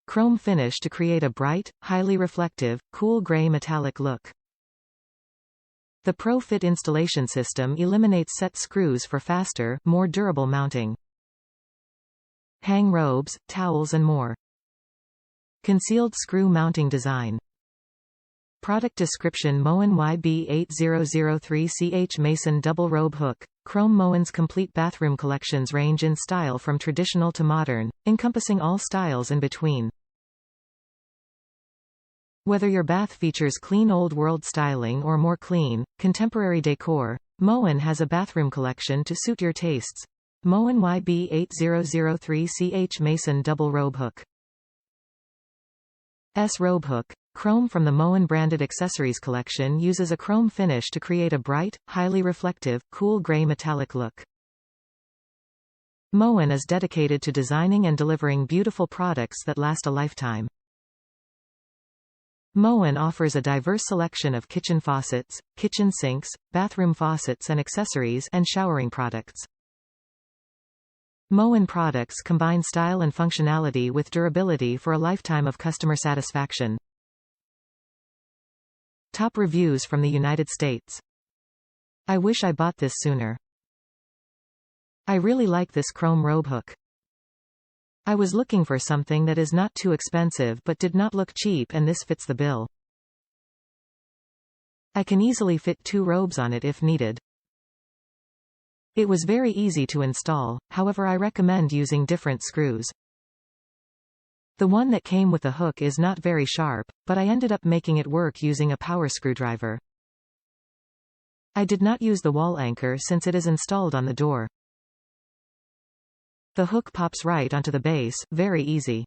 chrome finish to create a bright, highly reflective, cool gray metallic look. The Pro Fit installation system eliminates set screws for faster, more durable mounting. Hang robes, towels and more. Concealed screw mounting design. Product description: Moen YB8003CH Mason Double Robe Hook. ChromeMoen's complete bathroom collections range in style from traditional to modern, encompassing all styles in between. Whether your bath features clean old world styling or more clean, contemporary decor, Moen has a bathroom collection to suit your tastes. Moen YB8003CH Mason Double Robe Hook. Robe Hook. Chrome from the Moen Branded Accessories collection uses a chrome finish to create a bright, highly reflective, cool gray metallic look. Moen is dedicated to designing and delivering beautiful products that last a lifetime. Moen offers a diverse selection of kitchen faucets, kitchen sinks, bathroom faucets and accessories, and showering products. Moen products combine style and functionality with durability for a lifetime of customer satisfaction. Top reviews from the United States. I wish I bought this sooner. I really like this chrome robe hook. I was looking for something that is not too expensive but did not look cheap, and this fits the bill. I can easily fit 2 robes on it if needed. It was very easy to install, however I recommend using different screws. The one that came with the hook is not very sharp, but I ended up making it work using a power screwdriver. I did not use the wall anchor since it is installed on the door. The hook pops right onto the base, very easy.